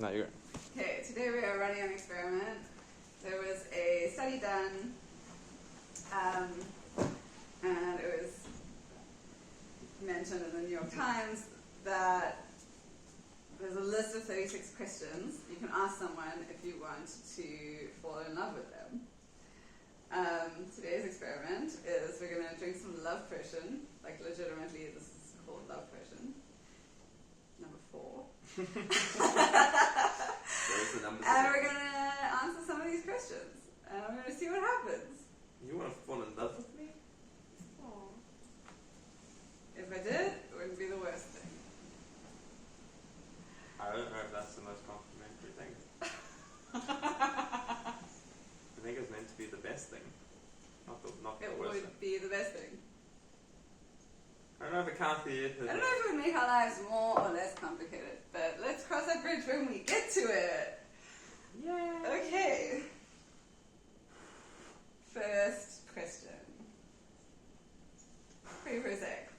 No, you're good. Okay, today we are running an experiment. There was a study done, and it was mentioned in the New York Times that there's a list of 36 questions you can ask someone if you want to fall in love with them. Today's experiment is we're going to drink some love potion, like legitimately this is called love potion. Number 4. And we're going to answer some of these questions. And I'm going to see what happens. You want to fall in love with me? Aww. If I did, it wouldn't be the worst thing. I don't know if that's the most complimentary thing. I think it's meant to be the best thing. Not the It worst thing. would be the best thing. I don't know if it counts for you. I don't know if it would make our lives more or less complicated, but let's cross that bridge when we get to it. Yay! Okay. First question. Pretty prosaic.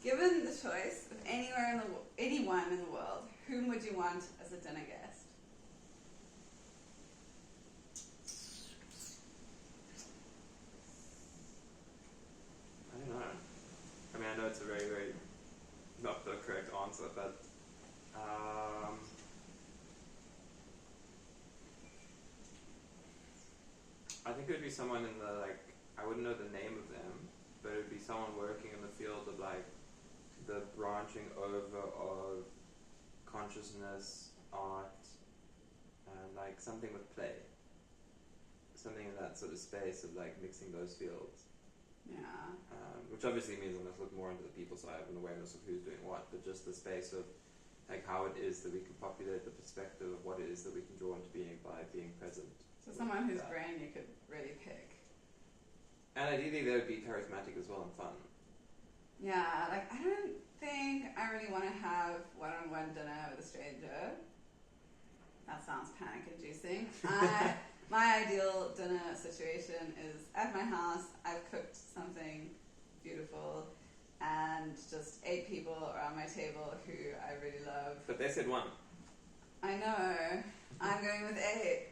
Given the choice of anyone in the world, whom would you want as a dinner guest? I don't know. I mean, I know it's a very, very not the correct answer, but I think it would be someone in the, like, I wouldn't know the name of them, but it would be someone working in the field of, like, the branching over of consciousness, art, and, like, something with play. Something in that sort of space of, like, mixing those fields. Yeah. Which obviously means I must look more into the people side and awareness of who's doing what, but just the space of, like, how it is that we can populate the perspective of what it is that we can draw into being by being present. So someone whose brain you could really pick. And ideally they would be charismatic as well and fun. Yeah, like I don't think I really want to have one-on-one dinner with a stranger. That sounds panic-inducing. My ideal dinner situation is at my house. I've cooked something beautiful and just 8 people around my table who I really love. But they said 1. I know. I'm going with 8.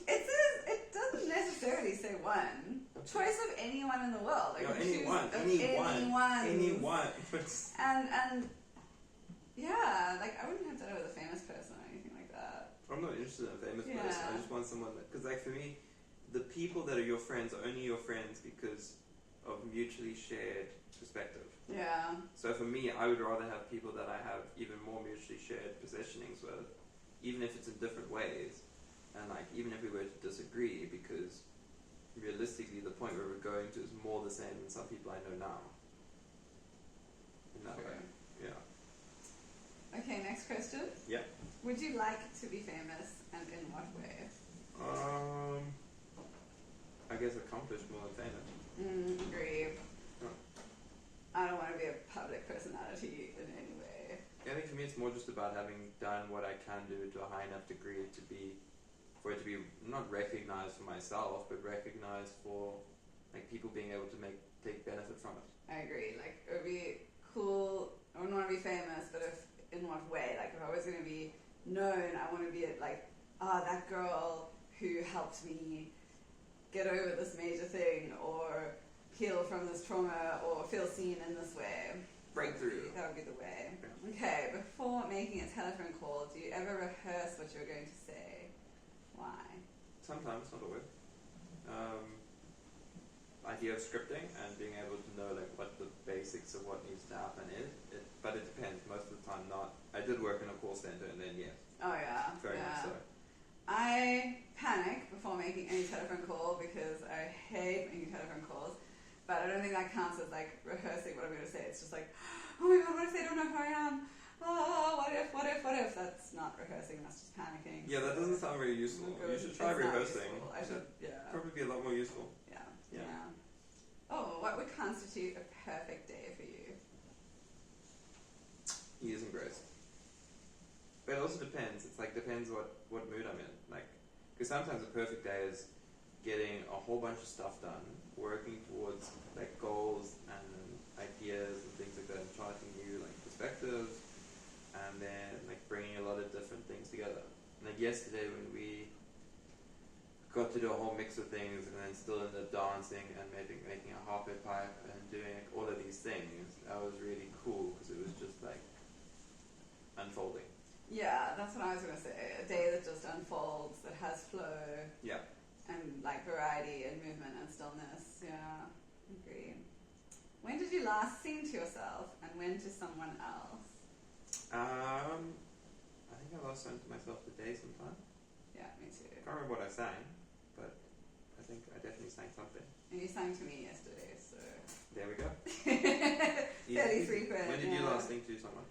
It doesn't necessarily say 1. Choice of anyone in the world. Like anyone. And yeah, like I wouldn't have dinner with a famous person or anything like that. I'm not interested in a famous person. I just want someone that, because like for me, the people that are your friends are only your friends because of mutually shared perspective. Yeah. So for me, I would rather have people that I have even more mutually shared positionings with, even if it's in different ways, and like even if we were to disagree, because realistically the point where we're going to is more the same than some people I know now. In that way. Yeah. Okay, next question. Yeah. Would you like to be famous, and in what way? I guess accomplished more than famous. Agree. Oh. I don't want to be a public personality in any way. Yeah, I think for me it's more just about having done what I can do to a high enough degree for it to be not recognized for myself, but recognized for like people being able to take benefit from it. I agree. Like it would be cool. I wouldn't want to be famous, but in what way? Like if I was going to be known, I want to be like, that girl who helped me get over this major thing, or heal from this trauma, or feel seen in this way. Breakthrough. That would be the way. Okay, before making a telephone call, do you ever rehearse what you're going to say? Why? Sometimes, not always. Idea of scripting and being able to know like what the basics of what needs to happen is, but it depends. Most of the time not. I did work in a call center and then yes. Oh yeah. Very much so. I panic before making any telephone call because I hate making telephone calls, but I don't think that counts as like rehearsing what I'm going to say. It's just like, oh my god, what if they don't know who I am? Oh, what if? That's not rehearsing, that's just panicking. Yeah, that doesn't sound very useful. You should try rehearsing. I should, yeah. Probably be a lot more useful. Yeah. Oh, what would constitute a perfect day for you? Ease and grace. But it also depends. It's like depends what mood I'm in. Like, because sometimes a perfect day is getting a whole bunch of stuff done, working towards like goals and ideas and things like that, and charting new like perspectives, and then like bringing a lot of different things like yesterday when we got to do a whole mix of things and then still ended up dancing and making a harpy pipe and doing all of these things, that was really cool because it was just like unfolding. Yeah, that's what I was going to say. A day that just unfolds, that has flow. Yeah. And like variety and movement and stillness. Yeah, agree. When did you last sing to yourself and when to someone else? I think I last sang to myself today sometime. Yeah, me too. I can't remember what I sang, but I think I definitely sang something. And you sang to me yesterday, so... There we go. Fairly frequent. When did you last sing to someone?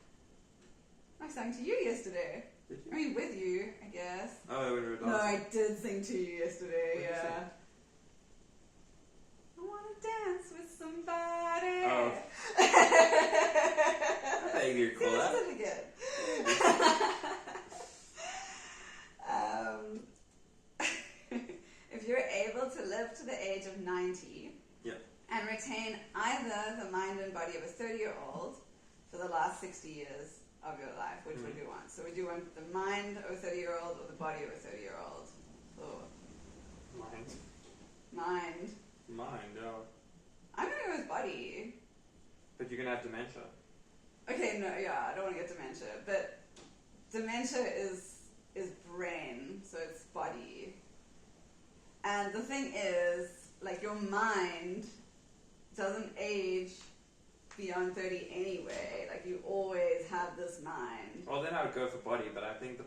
I sang to you yesterday. Did you? I mean, with you, I guess. Oh, when we were dancing. No, I did sing to you yesterday, What did you yeah. sing? I want to dance with somebody. Oh. I vaguely recall that. Let's do it again. If you're able to live to the age of 90 and retain either the mind and body of a 30-year-old for the last 60 years of your life, which would you want? So would you want the mind of a 30-year-old or the body of a 30-year-old? Oh. Mind. No. I'm going to go with body. But you're going to have dementia. Okay, no, yeah, I don't want to get dementia, but dementia is brain, so it's body. And the thing is, like, your mind doesn't age beyond 30 anyway. Like, you always have this mind. Well, then I would go for body, but I think the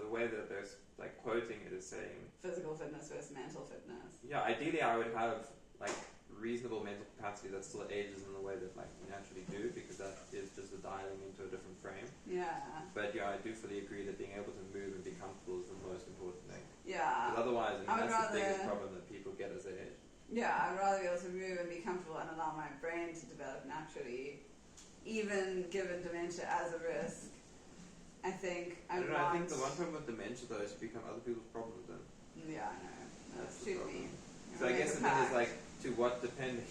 way that there's like quoting it is saying Physical fitness versus mental fitness. yeah, ideally I would have like reasonable mental capacity that still ages in the way that like we naturally do, because that is just a dialing into a different frame. Yeah. But yeah, I do fully agree that being able to move and be comfortable is the most important thing. Yeah. Because otherwise, I mean, I would that's the biggest rather- problem that people get as they age. Yeah, I'd rather be able to move and be comfortable and allow my brain to develop naturally, even given dementia as a risk. I think I don't want... know, I think the one problem with dementia though is you become other people's problems then. Yeah, I know. That's the Shoot problem. me. So I guess the thing is like, to what depending?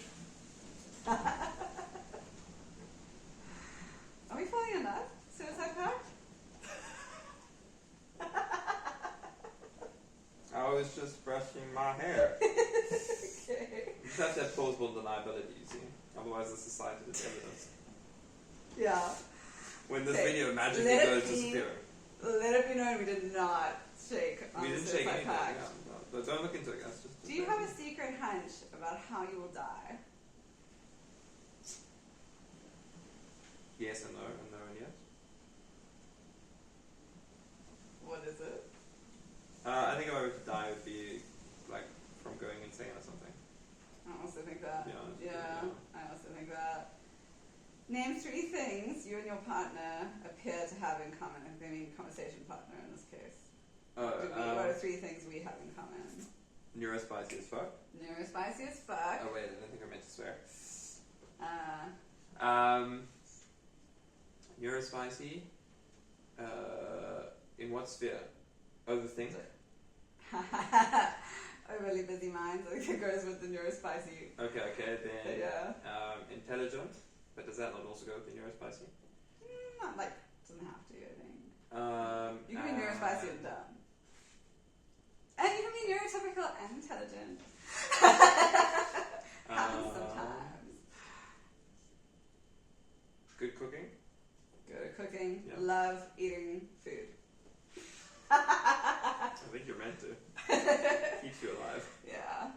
Are we falling in love? Suicide pact? I was just brushing my hair. Okay. You just have to have plausible deniability, you see. Otherwise the society is evidence. Yeah. When this Okay, video magically let it goes be- disappear. Let it be known we did not shake on We the didn't shake suicide anything, pact. yeah. No, but don't look into it, that's just... Do you have a secret hunch about how you will die? Yes and no and yes. What is it? I think if I were to die, it would be like from going insane or something. I also think that. Yeah. I also think that. Name 3 things you and your partner appear to have in common. I mean, conversation partner in this case. What are 3 things we have in common? Neurospicy as fuck. Neurospicy as fuck. Oh wait, I don't think I meant to swear. Neurospicy. In what sphere? Overthink. Overly busy minds. I think it goes with the neurospicy. Okay, then Yeah. intelligent, but does that not also go with the neurospicy? Not like, doesn't have to, I think. You can be neurospicy and dumb. And you can be neurotypical and intelligent. Happens sometimes. Good cooking. Good at cooking. Yeah. Love eating food. I think you're meant to. Keeps you alive. Yeah.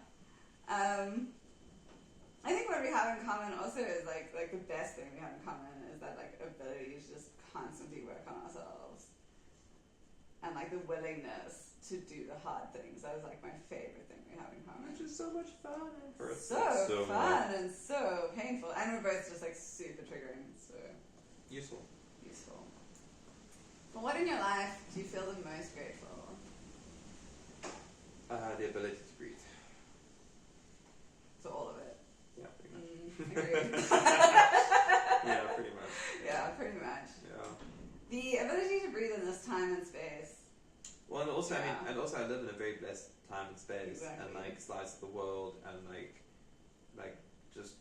I think what we have in common also is like the best thing we have in common is that like ability to just constantly work on ourselves. And like the willingness to do the hard things. That is like my favorite thing we have in common. Which is so much fun. So fun and so painful. And we're both just like super triggering. So useful. For what in your life do you feel the most grateful? The ability to breathe. So all of it. Yeah, pretty much. Agreed. Yeah, pretty much. Yeah, pretty much. Yeah. The ability to breathe in this time and space. Well, and also, Yeah. I live in a very blessed time and space, Exactly. and like slice of the world, and like just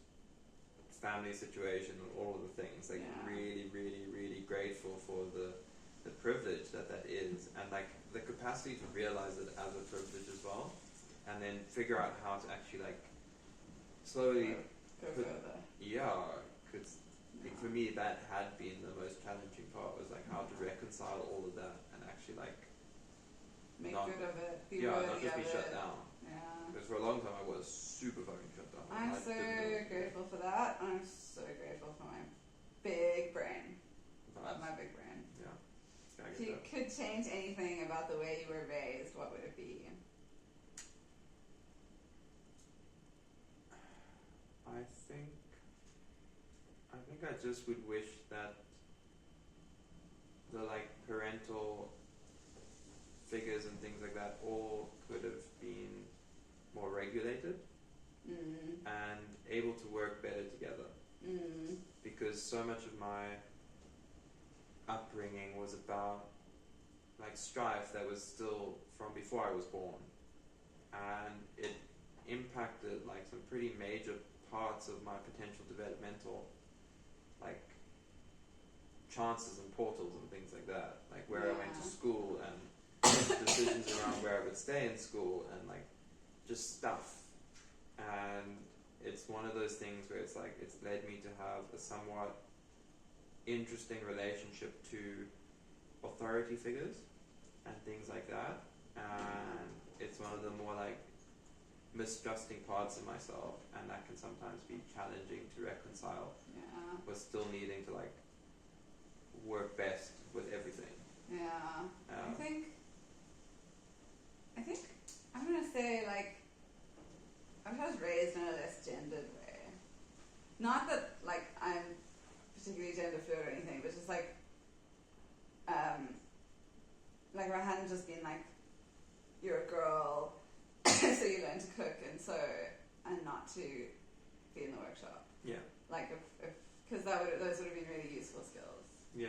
family situation, and all of the things. Like Yeah. really, really, really grateful for the privilege that is, and like the capacity to realize it as a privilege as well, and then figure out how to actually like slowly Go further. yeah, because for me that had been the most challenging part, was like how to reconcile all of that and actually like Make not, good of it. Be not worthy just of be it. shut down. Yeah. Because for a long time I was super fucking shut down. I'm I so didn't know. grateful for that. I'm so grateful for my big brain. Love my big brain. Yeah. I If get you that. could change anything about the way you were raised, what would it be? I think I just would wish that the like parental figures and things like that all could have been more regulated and able to work better together. Because so much of my upbringing was about like strife that was still from before I was born, and it impacted like some pretty major parts of my potential developmental like chances and portals and things like that, like where I went to school and decisions around where I would stay in school and like just stuff. And it's one of those things where it's like it's led me to have a somewhat interesting relationship to authority figures and things like that, and it's one of the more like mistrusting parts of myself, and that can sometimes be challenging to reconcile with still needing to like work best with everything. I think I'm gonna say like I was raised in a less gendered way. Not that like I'm particularly gender fluid or anything, but just like if I hadn't just been like, you're a girl, so you learn to cook and sew, and not to be in the workshop. Yeah. Like if because those would have been really useful skills. Yeah.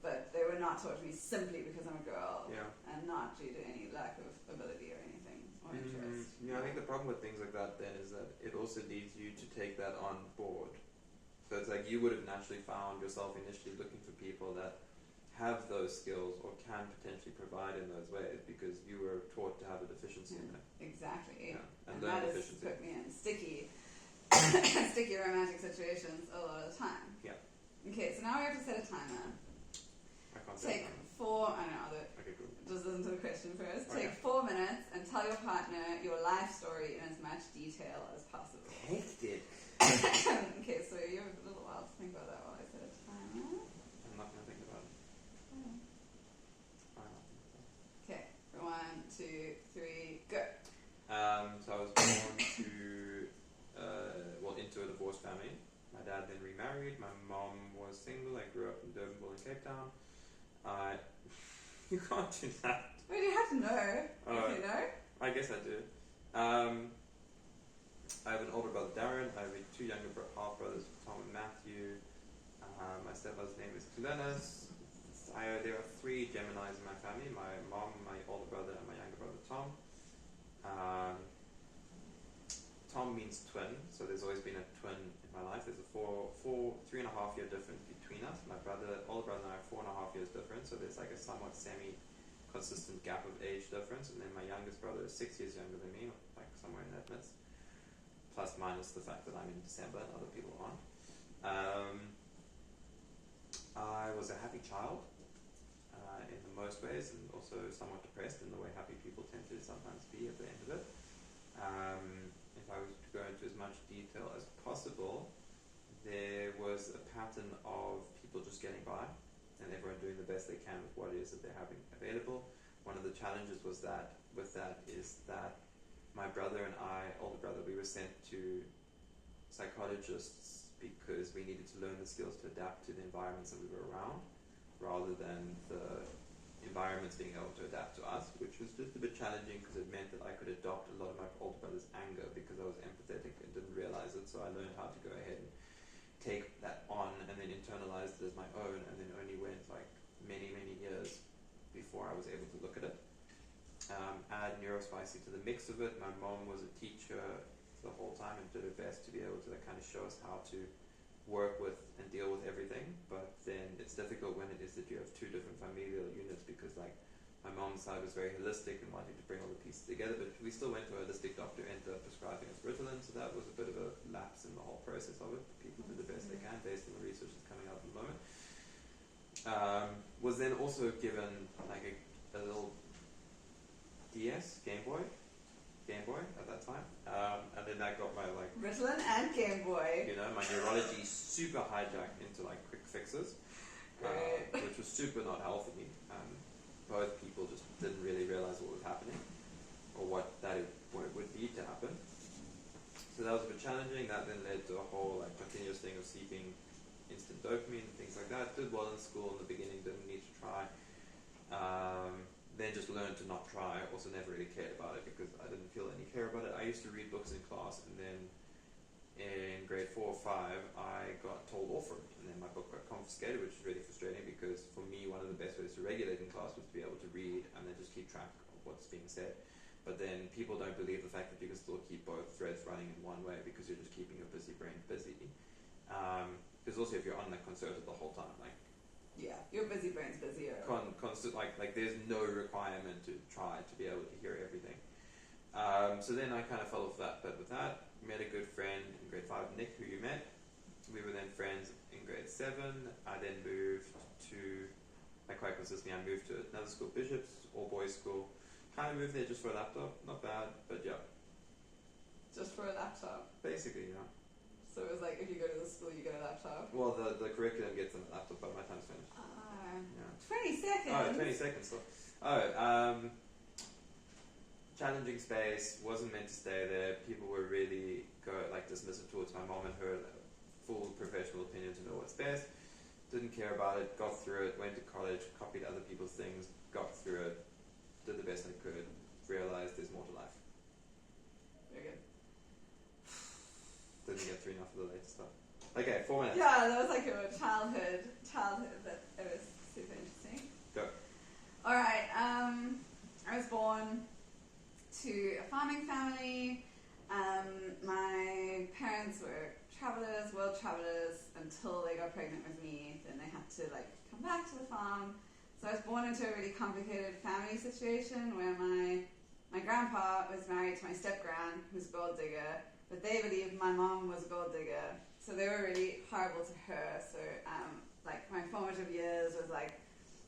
But they were not taught to me simply because I'm a girl, Yeah. and not due to any lack of ability or anything or interest. Yeah, I think the problem with things like that then is that it also leads you to take that on board. So it's like you would have naturally found yourself initially looking for people that have those skills or can potentially provide in those ways because you were taught to have a deficiency in that. Exactly. Yeah. And that has deficiency. put me in sticky romantic situations a lot of the time. Yeah. Okay, so now we have to set a timer. I can't Take say 4, I don't know, Okay, cool. just listen to the question first. Okay. Take 4 minutes and tell your partner your life story in as much detail as possible. Hectic. Okay, so you have a little while to think about that while I set a timer. I'm not going to think about it. Okay, 1, 2, 3, go. So I was born to, into a divorced family. My dad then remarried. My mom was single. I grew up in Durban and Cape Town. You can't do that. Wait, you have to know. You know? I guess I do. I have an older brother, Darren. I have 2 younger half brothers, Tom and Matthew. My stepmother's name is Kulenis. There are 3 Geminis in my family: my mom, my older brother, and my younger brother, Tom. Tom means twin, so there's always been a twin in my life. There's a 3.5 year difference between us. My older brother and I are 4.5 years different, so there's like a somewhat semi-consistent gap of age difference. And then my youngest brother is 6 years younger than me, like somewhere in that midst. Plus minus the fact that I'm in December and other people aren't. I was a happy child in the most ways, and also somewhat depressed in the way happy people tend to sometimes be at the end of it. If I was to go into as much detail as possible, there was a pattern of people just getting by and everyone doing the best they can with what it is that they're having available. One of the challenges with that is that my brother and I, older brother, we were sent to psychologists because we needed to learn the skills to adapt to the environments that we were around, rather than the environments being able to adapt to us, which was just a bit challenging because it meant that I could adopt a lot of my older brother's anger because I was empathetic and didn't realize it. So I learned how to go ahead and take that on and then internalize it as my own, and then only went like many years before I was able to look at it. Add neurospicy to the mix of it. My mom was a teacher the whole time and did her best to be able to kind of show us how to work with and deal with everything, but then it's difficult when it is that you have 2 different familial units, because like my mom's side was very holistic and wanting to bring all the pieces together, but we still went to a holistic doctor and ended up prescribing us Ritalin, so that was a bit of a lapse in the whole process of it. People do the best they can based on the research that's coming out at the moment. Was then also given like a little DS, Game Boy at that time, and then that got my like Ritalin and Game Boy. you know, my neurology super hijacked into like quick fixes, which was super not healthy. Both people just didn't really realize what was happening or what it would need to happen. So that was a bit challenging. That then led to a whole like continuous thing of seeking instant dopamine and things like that. Did well in school in the beginning, didn't need to try. Then just learned to not try. Also never really cared about it because I didn't feel any care about it. I used to read books in class, and then in grade 4 or 5 I got told off for it, and then my book got confiscated, which is really frustrating because for me one of the best ways to regulate in class was to be able to read and then just keep track of what's being said. But then people don't believe the fact that you can still keep both threads running in one way because you're just keeping your busy brain busy. Because also if you're on like concerted the whole time, like yeah, your busy brain's busier. Constant, like there's no requirement to try to be able to hear everything. So then I kind of fell off that bit with that. Met a good friend in grade 5, Nick, who you met. We were then friends in grade 7. I then moved to, like quite consistently, I moved to another school, Bishops, all boys school. Kind of moved there just for a laptop, not bad, but yeah. Just for a laptop? Basically, yeah. So it was like if you go to the school, you get a laptop? Well, the curriculum gets a laptop by my time's finished. Yeah. 20 seconds? Oh, 20 seconds still. Challenging space, wasn't meant to stay there. People were really dismissive towards my mom and her full professional opinion to know what's best. Didn't care about it, got through it, went to college, copied other people's things, got through it, did the best I could, realized there's more to life. Very good. Didn't get through enough of the later stuff. Okay, 4 minutes. Yeah, that was like your childhood, but it was super interesting. Go. Alright, I was born to a farming family. My parents were world travelers, until they got pregnant with me. Then they had to come back to the farm. So I was born into a really complicated family situation where my grandpa was married to my step-gran, who's a gold digger, but they believed my mom was a gold digger. So they were really horrible to her. So my formative years was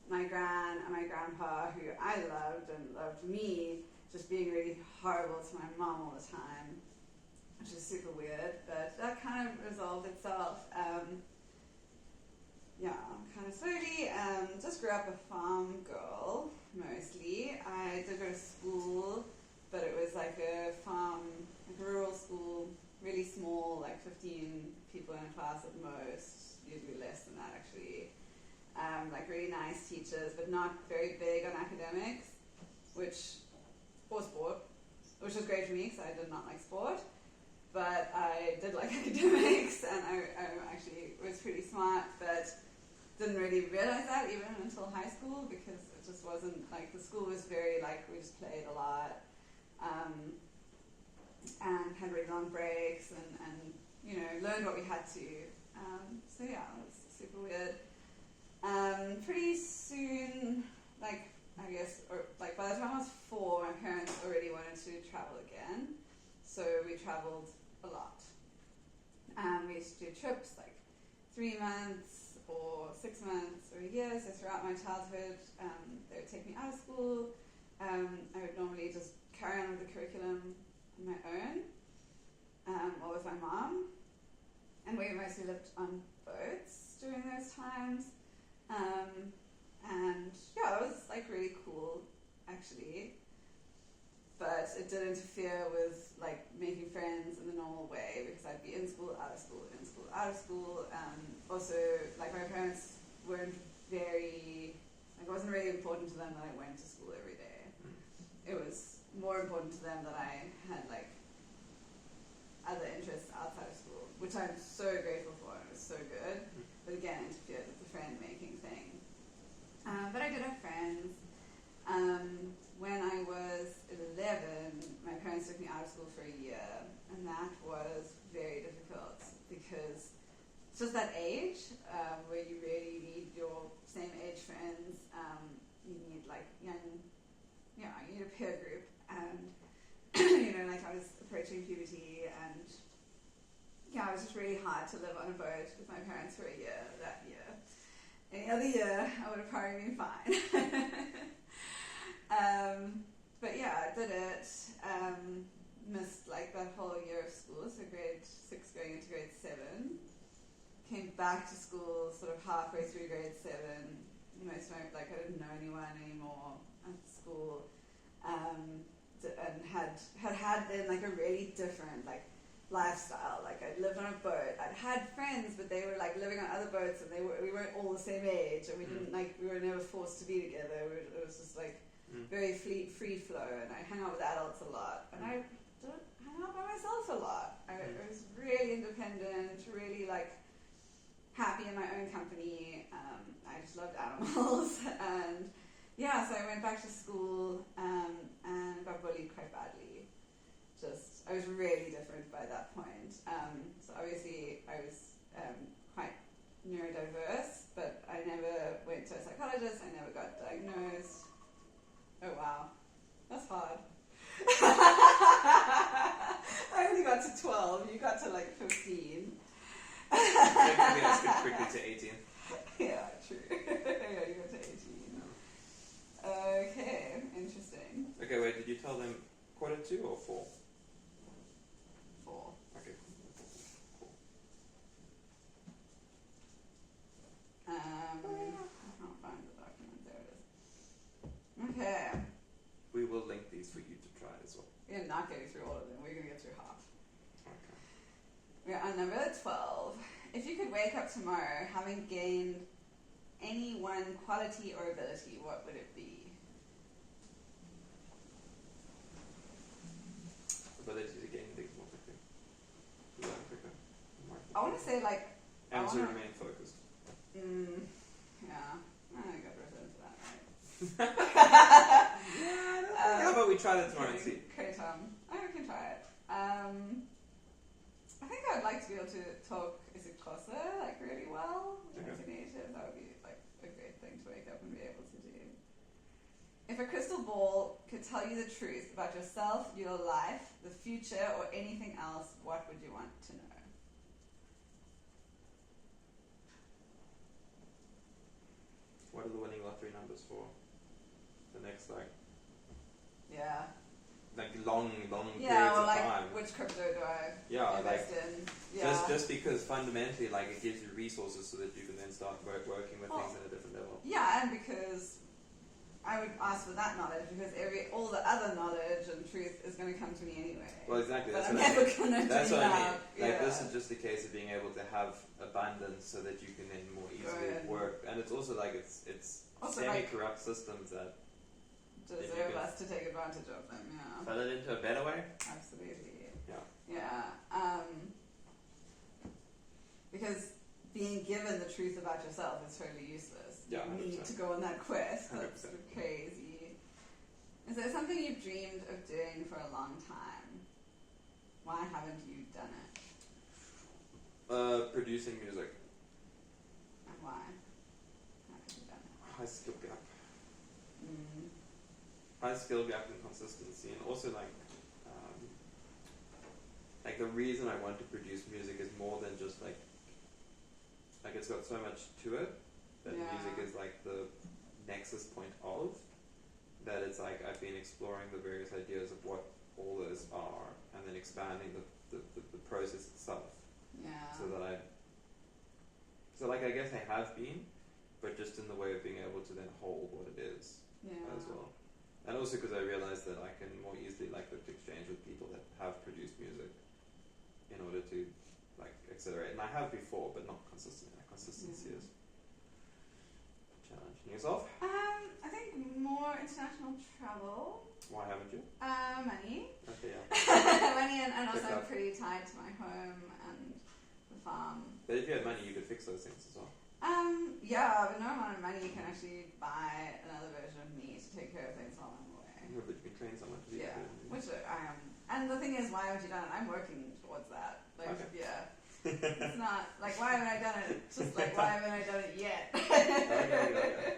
my gran and my grandpa, who I loved and loved me, just being really horrible to my mom all the time, which is super weird, but that kind of resolved itself. Kind of slowly. Just grew up a farm girl, mostly. I did go to school, but it was like a farm, like a rural school, really small, 15 people in a class at most, usually less than that actually. Really nice teachers, but not very big on academics, or sport, which was great for me because I did not like sport, but I did like academics, and I actually was pretty smart, but didn't really realize that even until high school, because it just wasn't, the school was very, we just played a lot, and had really long breaks, and learned what we had to, so yeah, it was super weird. Pretty soon, I guess, by the time I was 4, my parents already wanted to travel again, so we traveled a lot. We used to do trips 3 months or 6 months or a year. So throughout my childhood, they would take me out of school. I would normally just carry on with the curriculum on my own, or with my mom, and we mostly lived on boats during those times. And yeah, it was really cool actually, but it did interfere with making friends in the normal way, because I'd be in school, out of school, in school, out of school. Also, my parents weren't very, it wasn't really important to them that I went to school every day. It was more important to them that I had other interests outside of school, which I'm so grateful for, and it was so good, but again interfered with the friend making thing. But I did have friends. When I was 11, my parents took me out of school for a year, and that was very difficult, because it's just that age where you really need your same age friends. You need young need a peer group, and like I was approaching puberty, and yeah, it was just really hard to live on a boat with my parents for a year that year. Any other year, I would have probably been fine. But yeah, I did it. Missed like that whole year of school, so grade 6 going into grade 7. Came back to school sort of halfway through grade 7. Most of my, like, I didn't know anyone anymore at school, and had then like a really different like lifestyle. Like I'd lived on a boat. I'd had friends, but they were like living on other boats, and we weren't all the same age, and we didn't like we were never forced to be together. It was just like very free flow, and I hung out with adults a lot, and I didn't hang out by myself a lot. I was really independent, really like happy in my own company. I just loved animals, and yeah, so I went back to school and got bullied quite badly. I was really different by that point. So obviously I was quite neurodiverse, but I never went to a psychologist. I never got diagnosed. Oh wow, that's hard. I only got to 12. You got to like 15. Maybe I skipped quickly to 18. Yeah, true. Yeah, you got to 18. Okay, interesting. Okay, wait, did you tell them quarter 2 or 4? 4. Okay, cool. I can't find the document. There it is. Okay. We will link these for you to try as well. We're not getting through all of them. We're going to get through half. Okay. We're on number 12. If you could wake up tomorrow having gained any one quality or ability, what would it be? Ability to gain things more quickly. To learn quicker. I want to say like... And to remain focused. Yeah. I got to refer to that, right? How about we try that tomorrow and see? Okay, Tom. We can try it. I think I'd like to be able to talk Xhosa like really well as a native. That would be like a great thing to wake up and be able to do. If a crystal ball could tell you the truth about yourself, your life, the future, or anything else, what would you want to know? What are the winning lottery numbers for the next Yeah. long periods or of like time? which crypto do I invest in? Yeah. Just because fundamentally it gives you resources so that you can then start working with things at a different level. Yeah, and because I would ask for that knowledge, because all the other knowledge and truth is going to come to me anyway. Well, exactly. But That's I'm what never going to do That's what I mean. that. This is just a case of being able to have abundance so that you can then more easily work. And it's also it's also semi-corrupt systems that deserve us to take advantage of them. Yeah. fill it into a better way. Absolutely. Yeah. Yeah. Because being given the truth about yourself is totally useless. Yeah, you 100%. need to go on that quest. That's 100%. sort of crazy. Is there something you've dreamed of doing for a long time? Why haven't you done it? Producing music. And why haven't you done it? High skill gap. High skill gap and consistency, and also like the reason I want to produce music is more than just like it's got so much to it that music is like the nexus point of that. It's like I've been exploring the various ideas of what all those are, and then expanding the process itself. Yeah. So I guess I have been, but just in the way of being able to then hold what it is as well. And also because I realized that I can more easily look to exchange with people that have produced music in order to accelerate. And I have before, but not consistently. Consistency is challenge. And yourself? I think more international travel. Why haven't you? Money. Okay, yeah. Money, and also I'm pretty tied to my home and the farm. But if you had money, you could fix those things as well. Yeah, but no amount of money can actually buy another version of me to take care of things while I'm away. Yeah, but you can train someone to do Yeah, it. which I am. And the thing is, why haven't you done it? I'm working towards that. It's not why haven't I done it? It's just why haven't I done it yet? Okay.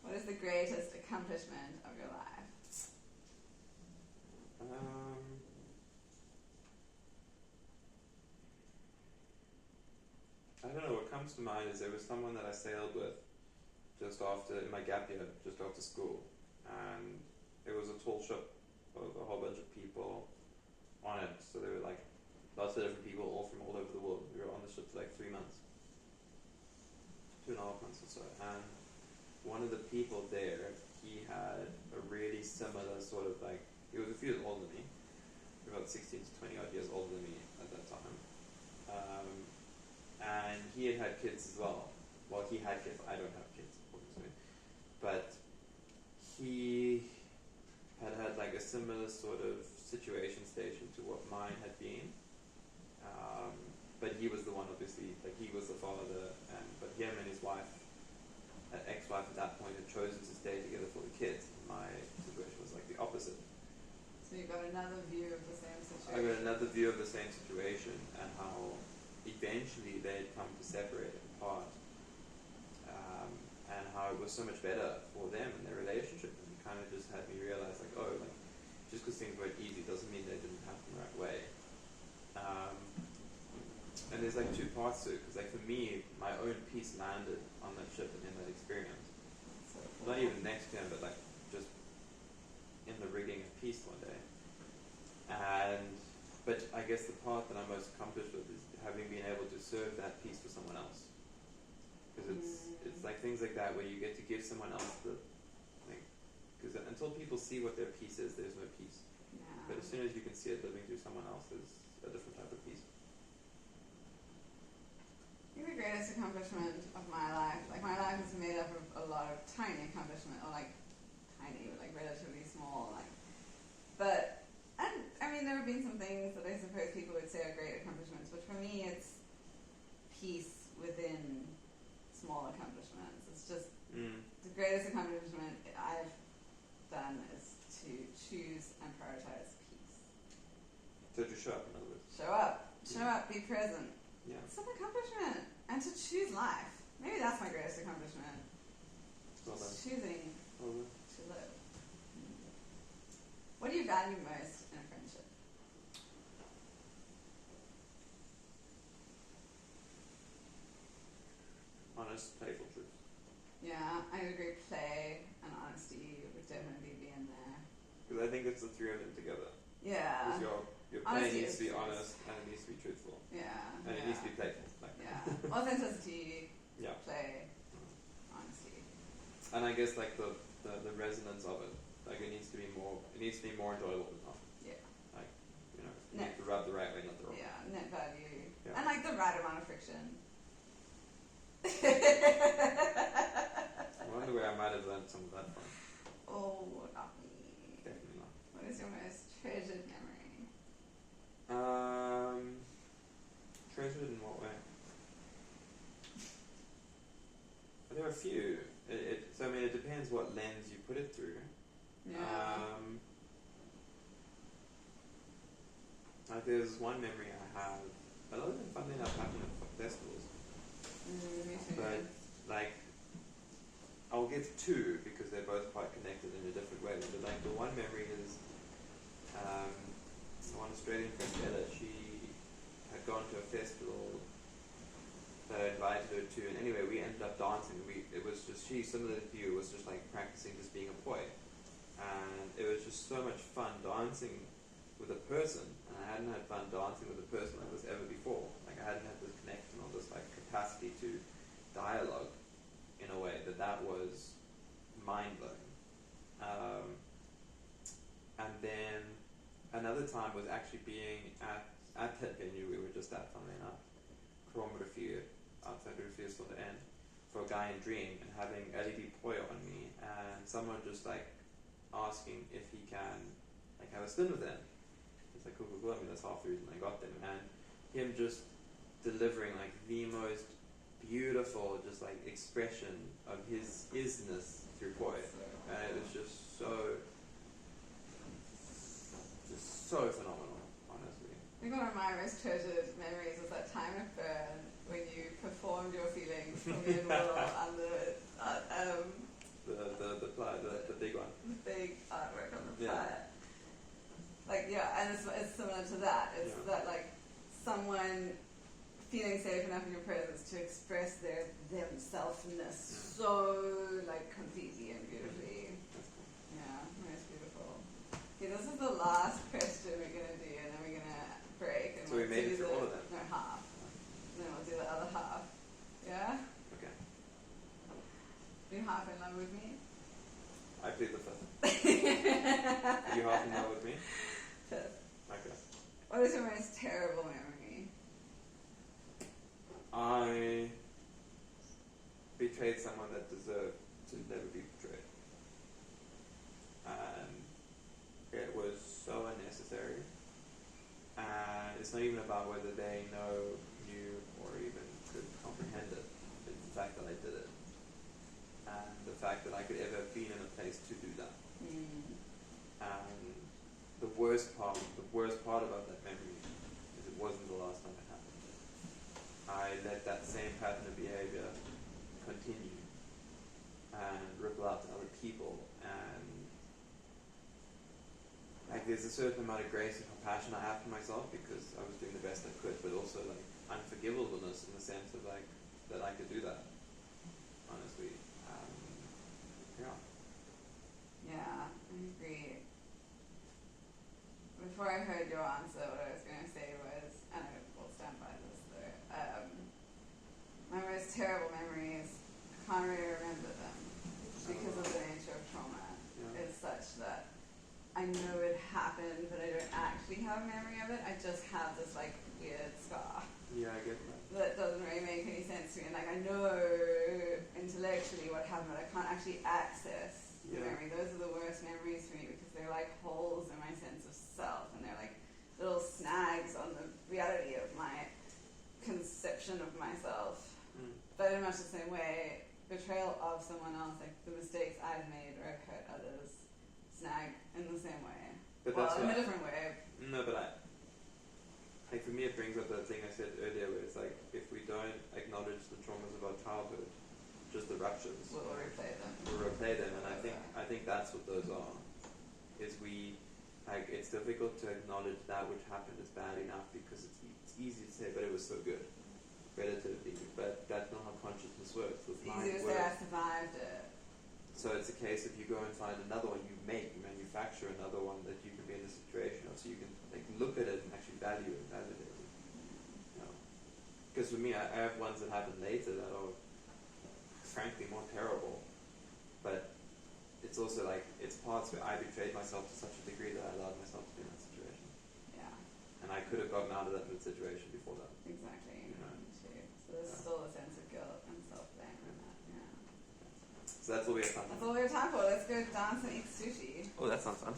What is the greatest accomplishment of your life? I don't know, what comes to mind is there was someone that I sailed with just after, in my gap year, just after school, and it was a tall ship with a whole bunch of people on it, so there were like lots of different people all from all over the world. We were on the ship for like 3 months, 2.5 months or so, and one of the people there, he had a really similar sort of like, he was a few years older than me, about 16 to 20 odd years older than me at that time, and he had kids as well. Well, he had kids, I don't have kids, obviously, but he had like a similar sort of situation station to what mine had been, but he was the one, obviously, like he was the father, but him and his wife, ex-wife at that point, had chosen to stay together for the kids. My situation was like the opposite. So you got another view of the same situation. I got another view of the same situation and how eventually they'd come to separate and part, and how it was so much better for them and their relationship. And it kind of just had me realize, like, oh, like just because things weren't easy doesn't mean they didn't happen the right way. And there's like two parts to it, because like for me, my own peace landed on that ship and in that experience. So cool. Not even next to him, but like just in the rigging of peace one day. But I guess the part that I'm most accomplished with is having been able to serve that peace for someone else. Because it's like things like that where you get to give someone else the, like, because until people see what their peace is, there's no peace. Yeah. But as soon as you can see it living through someone else, there's a different type of peace. I think the greatest accomplishment of my life, like my life is made up of a lot of tiny accomplishments, or like tiny, but like relatively small, like, but, and I mean there have been some things that I suppose people would say are great accomplishments, but for me it's peace within small accomplishments. It's just the greatest accomplishment I've done is to choose and prioritize peace. So to show up, in other words. Show up, be present. Yeah. It's an accomplishment. And to choose life. Maybe that's my greatest accomplishment. Well done. Choosing Well done. to live. What do you value most in a friendship? Honest, playful truth. Yeah, I agree. Play and honesty would definitely be in there. Because I think it's the three of them together. Yeah. Because your play Honesty needs to be is honest and it needs to be truthful. Yeah. And it needs to be playful. Like. Yeah. Authenticity, Yeah. play, honesty. And I guess like the resonance of it, like it needs to be more enjoyable than not. Yeah. Like, you know, you need to rub the right way, not the wrong way. Yeah, net value. Yeah. And like the right amount of friction. I wonder where I might have learned some of that from. Oh, not me. Definitely not. What is your most treasured memory? Treasured in what way? There are a few. So I mean, it depends what lens you put it through. Yeah. Like there's one memory I have. A lot of them, funnily enough, happen at festivals. Me too. But like, I'll give two because they're both quite connected in a different way. But like the one memory is one Australian friend, Ella. She had gone to a festival that I invited her to, and anyway, we ended up dancing. It was just she, similar to you, was just like practicing just being a boy, and it was just so much fun dancing with a person. And I hadn't had fun dancing with a person like this ever before. Like I hadn't had this connection or this like capacity to dialogue in a way that was mind blowing. And then another time was actually being at that venue we were just at, funnily enough, Kroonrivier, outside Rivier on the end, for a guy in Dream, and having LED Poyo on me, and someone just like asking if he can like have a spin with them. It's like cool. I mean, that's half the reason I got them, and him just delivering like the most beautiful just like expression of his isness through Poyo, and it was just so phenomenal, honestly. I think one of my most treasured memories was that time at Bern when you performed your feelings for me and Will on the the big one. The big artwork on the Yeah. planet. Like feeling safe enough in your presence to express their themselfness so like completely and beautifully. That's cool. Yeah, most beautiful. Okay, this is the last question we're gonna do, and then we're gonna break. And So we we'll made do it through all of them? No, half. And then we'll do the other half. Yeah? Okay. You half in love with me? I plead the fifth. You half in love with me? Fifth. Okay. What is your most terrible memory? I betrayed someone that deserved to never be betrayed. And it was so unnecessary. And it's not even about whether they knew, or even could comprehend it. It's the fact that I did it. And the fact that I could ever have been in a place to do that. And the worst part about that memory is it wasn't the last time it happened. I let that same pattern of behavior continue and ripple out to other people, and like there's a certain amount of grace and compassion I have for myself because I was doing the best I could, but also like unforgivableness in the sense of like that I could do that, honestly. Yeah. Yeah, I agree. Before I heard your answer, what I was going to say was, and I will stand by this though, my most terrible memories, I can't really remember them because of the nature of trauma. Yeah. It's such that I know it happened, but I don't actually have a memory of it. I just have this like weird scar Yeah, I get that. that doesn't really make any sense to me. And like I know intellectually what happened, but I can't actually access the memory. Those are the worst memories for me because they're like holes in my sense of self, and they're like little snags on the reality of my conception of myself. But in much the same way, betrayal of someone else, like the mistakes I've made or I've hurt others, snag in the same way. But well, that's in a different way. No, but like for me it brings up that thing I said earlier where it's like if we don't acknowledge the traumas of our childhood, just the ruptures, We'll replay them. We'll replay them, and I think that's what those are. Is we like it's difficult to acknowledge that which happened as bad enough because it's easy to say, but it was so good, relatively. But that's not how consciousness works. It's easy to say I survived it. So it's a case if you go and find another one, you manufacture another one that you can be in the situation of, so you can like look at it and actually value it, validate it. Because for me, I have ones that happen later that are frankly more terrible, but it's also like it's parts where I betrayed myself to such a degree that I allowed myself to be in that situation. Yeah. And I could have gotten out of that situation before that. Exactly. You know? So there's still a sense of guilt and self-blame in that. Yeah. So that's all we have time for. That's all we have time for. Let's go dance and eat sushi. Oh, that sounds fun.